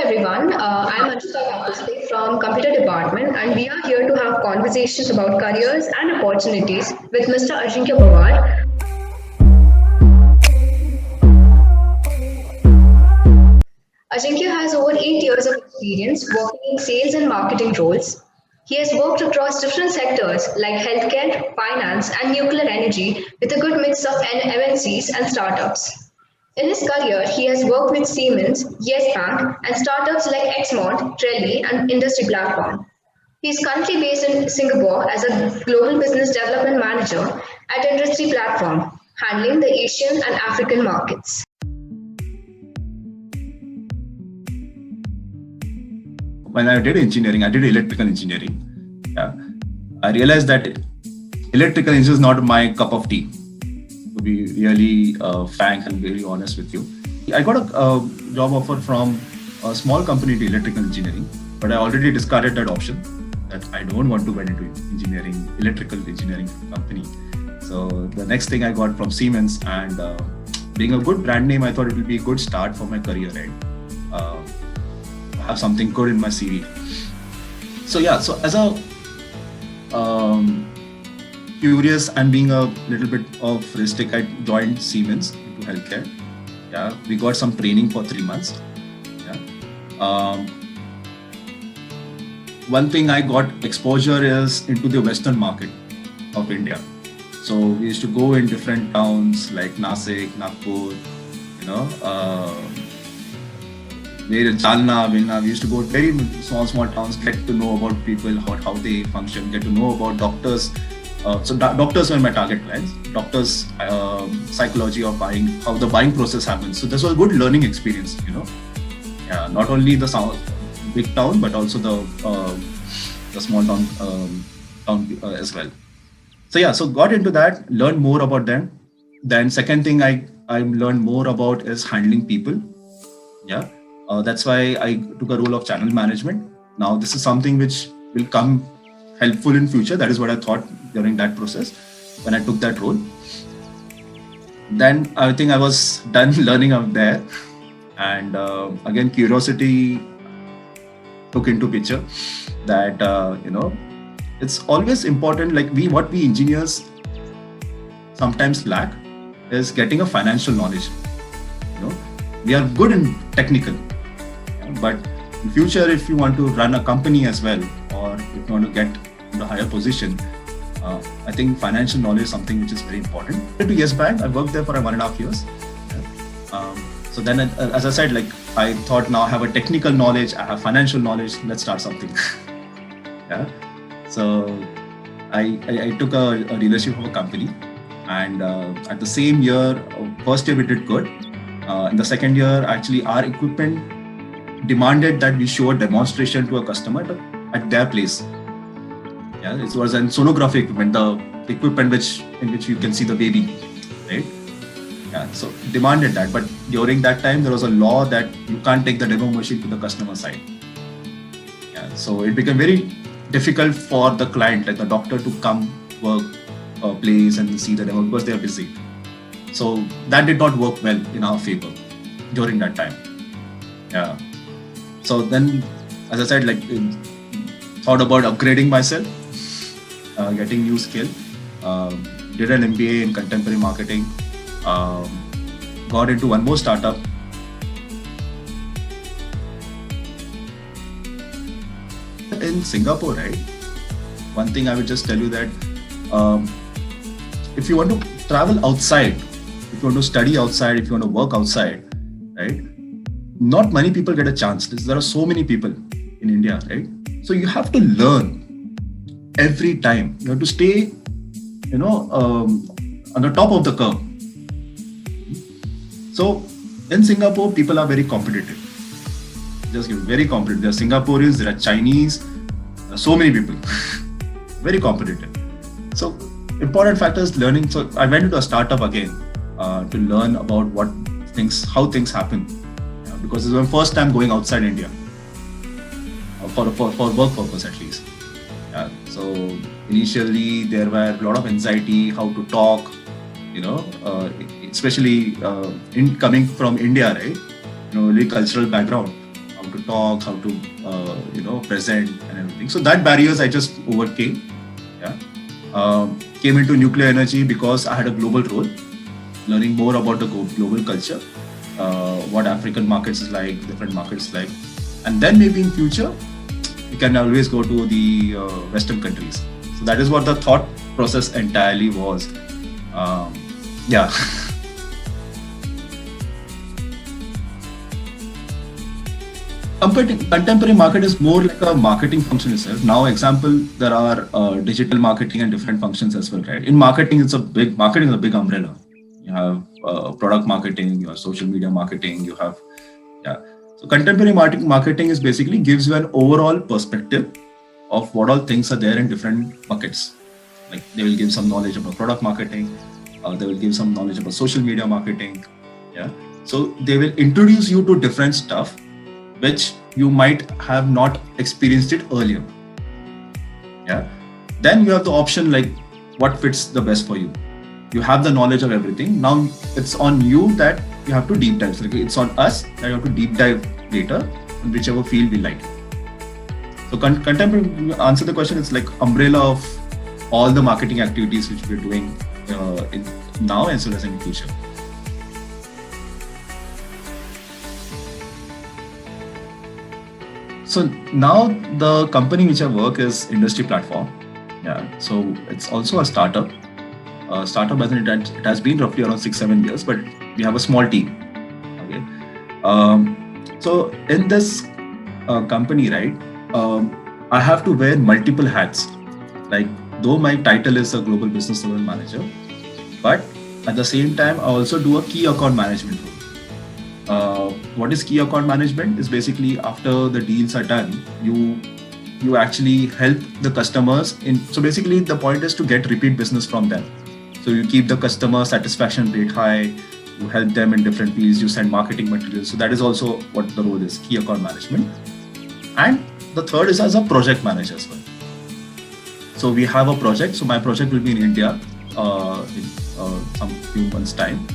everyone. I'm Anshita Kapuste from Computer Department, and we are here to have conversations about careers and opportunities with Mr. Ajinkya Pawar. Ajinkya has over 8 years of experience working in sales and marketing roles. He has worked across different sectors like healthcare, finance, and nuclear energy with a good mix of MNCs and startups. In his career, he has worked with Siemens, Yes Bank, and startups like Exmont, Trelli, and Industry Platform. He is currently based in Singapore as a Global Business Development Manager at Industry Platform, handling the Asian and African markets. When I did engineering, I did electrical engineering. Yeah, I realized that electrical engineering is not my cup of tea. To be really frank and very honest with you, I got a job offer from a small company to electrical engineering, but I already discarded that option. That I don't want to get into engineering, electrical engineering company. So the next thing I got from Siemens, and being a good brand name, I thought it would be a good start for my career, right? Have something good in my CV. So as a curious and being a little bit of ristic, I joined Siemens into healthcare. Yeah, we got some training for 3 months. Yeah. One thing I got exposure is into the Western market of India. So we used to go in different towns like Nasik, Nagpur, where Jalna, Vinna, we used to go very small towns, get to know about people, how they function, get to know about doctors. Doctors were my target clients. Doctors, psychology of buying, how the buying process happens. So this was a good learning experience, Yeah, not only the big town, but also the small town as well. So got into that, learned more about them. Then second thing I learned more about is handling people. Yeah. That's why I took a role of channel management. Now, this is something which will come helpful in future. That is what I thought during that process when I took that role. Then I think I was done learning out there. And again, curiosity took into picture that, it's always important, like what we engineers sometimes lack is getting a financial knowledge. We are good in technical, but in future, if you want to run a company as well, or if you want to get in a higher position, I think financial knowledge is something which is very important. To Yes Bank, I worked there for 1.5 years. So then, as I said, I thought now I have a technical knowledge, I have financial knowledge, let's start something. Yeah. So I took a leadership of a company, and at the same year, first year we did good. In the second year, actually, our equipment demanded that we show a demonstration to a customer at their place. Yeah, it was a sonography equipment, the equipment in which you can see the baby, right? Yeah, so demanded that. But during that time, there was a law that you can't take the demo machine to the customer side. Yeah, so it became very difficult for the client, like the doctor, to come work a place and see the demo because they are busy. So that did not work well in our favor during that time. Yeah. So then, as I said, thought about upgrading myself, getting new skill. Did an MBA in contemporary marketing. Got into one more startup. In Singapore, right? One thing I would just tell you that if you want to travel outside, if you want to study outside, if you want to work outside, right? Not many people get a chance. There are so many people in India, right? So you have to learn every time. You have to stay, on the top of the curve. So in Singapore, people are very competitive. Just very competitive. There are Singaporeans, there are Chinese, there are so many people, very competitive. So important factor is learning. So I went into a startup again to learn about how things happen, because it's my first time going outside India for work purpose at least. So initially there were a lot of anxiety, how to talk, especially in coming from India, right? Really cultural background, how to talk, how to present and everything. So that barriers I just overcame. Yeah, came into nuclear energy because I had a global role, learning more about the global culture, what African markets is like, different markets like, and then maybe in future you can always go to the Western countries. So that is what the thought process entirely was. Yeah. Contemporary market is more like a marketing function itself. Now, example, there are digital marketing and different functions as well, right? In marketing, marketing is a big umbrella. You have product marketing, you have social media marketing, you have, yeah. So contemporary marketing is basically gives you an overall perspective of what all things are there in different buckets. Like they will give some knowledge about product marketing, they will give some knowledge about social media marketing. Yeah. So they will introduce you to different stuff which you might have not experienced it earlier. Yeah. Then you have the option like what fits the best for you. You have the knowledge of everything. Now it's on you that you have to deep dive. So it's on us that you have to deep dive later in whichever field we like. So contemporary, answer the question, it's like umbrella of all the marketing activities which we're doing in now as well as in the future. So now the company which I work is Industry Platform. Yeah. So it's also a startup. Startup as in it has been roughly around 6-7 years, but we have a small team. Okay. So in this company, right, I have to wear multiple hats. Like though my title is a global business development manager, but at the same time I also do a key account management role. What is key account management? Is basically after the deals are done, you actually help the customers in. So basically the point is to get repeat business from them. So you keep the customer satisfaction rate high, you help them in different fields, you send marketing materials. So that is also what the role is, key account management. And the third is as a project manager as well. So we have a project. So my project will be in India in some few months time.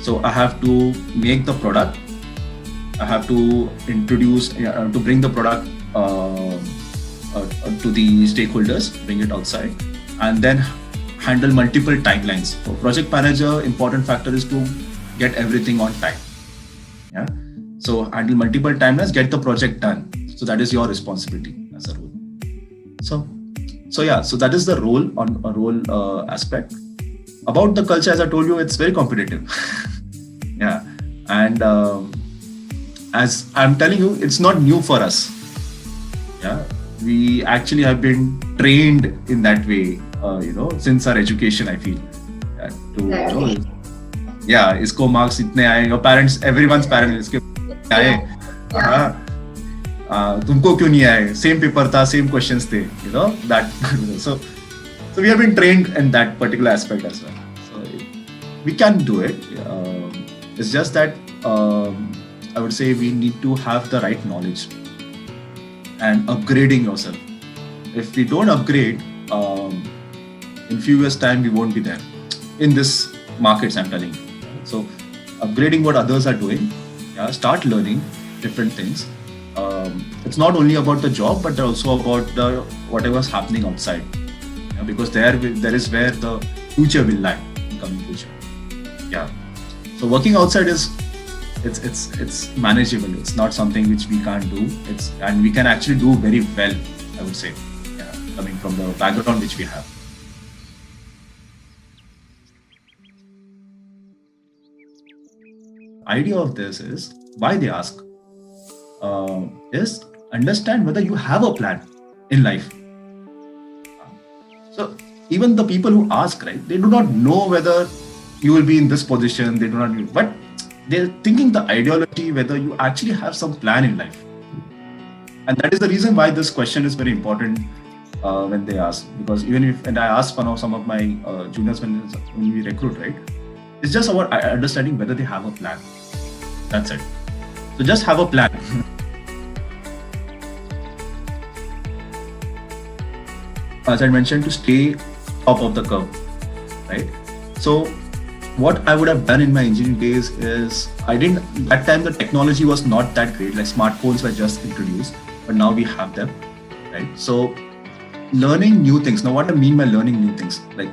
So I have to make the product. I have to introduce, to bring the product to the stakeholders, bring it outside, and then handle multiple timelines. For project manager, important factor is to get everything on time. Yeah. So handle multiple timelines, get the project done. So that is your responsibility as a role. So yeah. So that is the role aspect. About the culture, as I told you, it's very competitive. Yeah. And as I'm telling you, it's not new for us. Yeah. We actually have been trained in that way, since our education, I feel. Yeah, isko marks itne aaye, your parents, everyone's parents, iske aaye. Tumko kyun nahi aaye? Same paper tha, same questions the, that. So we have been trained in that particular aspect as well. So we can do it. It's just that I would say we need to have the right knowledge and upgrading yourself. If we don't upgrade, in few years time we won't be there in this markets, I'm telling you. So upgrading what others are doing, yeah, start learning different things. It's not only about the job, but also about the whatever's happening outside. Yeah, because there is where the future will lie in coming future. Yeah. So working outside is it's manageable. It's not something which we can't do. And we can actually do very well, I would say, yeah, coming from the background which we have. Idea of this is why they ask is understand whether you have a plan in life. So even the people who ask, right, they do not know whether you will be in this position. They do not know, but they're thinking the ideology whether you actually have some plan in life. And that is the reason why this question is very important when they ask. Because and I asked some of my juniors when we recruit, right, it's just about understanding whether they have a plan. That's it. So just have a plan. As I mentioned, to stay top of the curve, right? So what I would have done in my engineering days is that time the technology was not that great. Like smartphones were just introduced, but now we have them, right? So learning new things. Now, what I mean by learning new things, like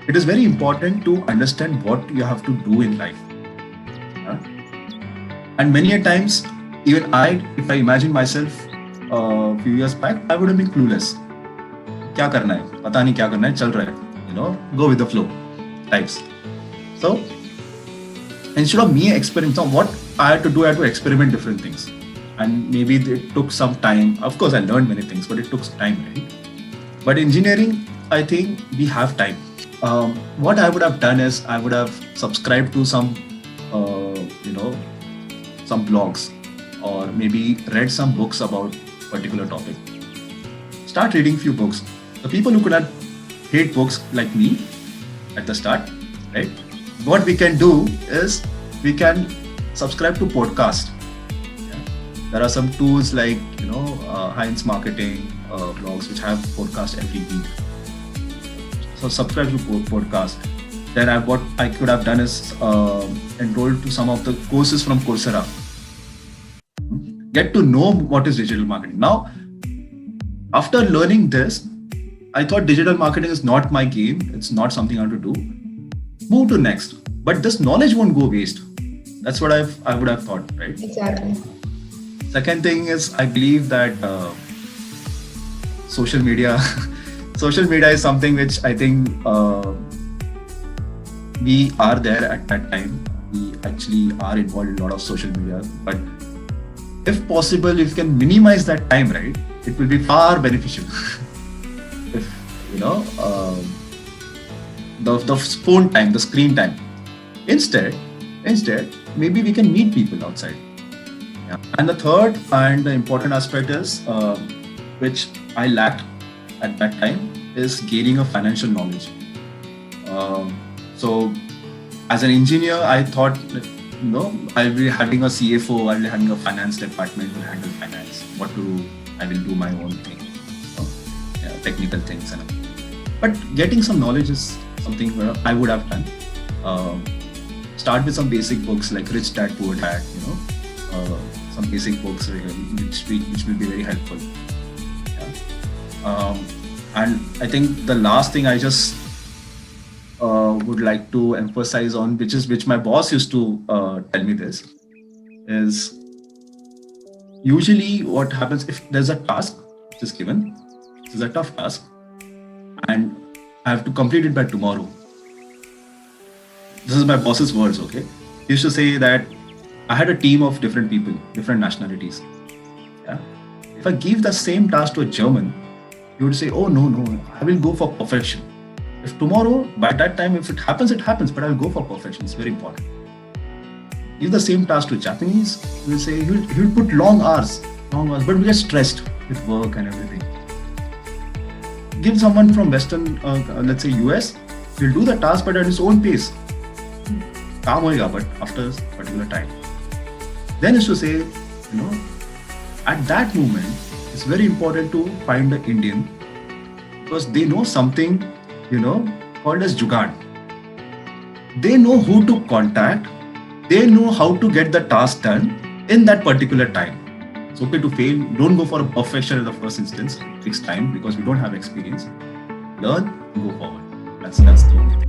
it is very important to understand what you have to do in life. Huh? And many a times, even if I imagine myself a few years back, I would have been clueless. क्या करना है? पता नहीं क्या करना है, चल रहा है. Go with the flow types. So instead of me experimenting, what I had to experiment different things. And maybe it took some time. Of course, I learned many things, but it took time, right? But engineering, I think we have time. What I would have done is I would have subscribed to some, some blogs, or maybe read some books about particular topic. Start reading few books. The people who could not hate books like me at the start, right? What we can do is we can subscribe to podcast. There are some tools like Heinz Marketing blogs which have podcast every week. So subscribe to podcast. Then what I could have done is enrolled to some of the courses from Coursera. Get to know what is digital marketing. Now, after learning this, I thought digital marketing is not my game. It's not something I want to do. Move to next. But this knowledge won't go waste. That's what I would have thought, right? Exactly. Second thing is, I believe that social media is something which I think we are there at that time. We actually are involved in a lot of social media. But if possible, if you can minimize that time, right, it will be far beneficial. If the phone time, the screen time. Instead, maybe we can meet people outside. Yeah. And the third and the important aspect is, which I lacked at that time, is gaining a financial knowledge. So, as an engineer, I thought, I'll be having a CFO, I'll be having a finance department to handle finance. What to do? I will do my own thing, technical things. But getting some knowledge is something I would have done. Start with some basic books like Rich Dad Poor Dad, some basic books which will be very helpful. Yeah. And I think the last thing I just would like to emphasize on, which my boss used to tell me this, is usually what happens if there's a task which is given, this is a tough task, and I have to complete it by tomorrow. This is my boss's words, okay? He used to say that I had a team of different people, different nationalities. Yeah. If I give the same task to a German, he would say, oh, no, I will go for perfection. If tomorrow, by that time, if it happens, but I'll go for perfection. It's very important. Give the same task to Japanese, he will say, he will put long hours, but we get stressed with work and everything. Give someone from Western, let's say US, he'll do the task but at his own pace. Kaam hoega, but after a particular time. Then is to say, at that moment, it's very important to find the Indian, because they know something, called as Jugaad. They know who to contact. They know how to get the task done in that particular time. It's okay to fail. Don't go for a perfection in the first instance. It takes time because we don't have experience. Learn and go forward. That's the only thing.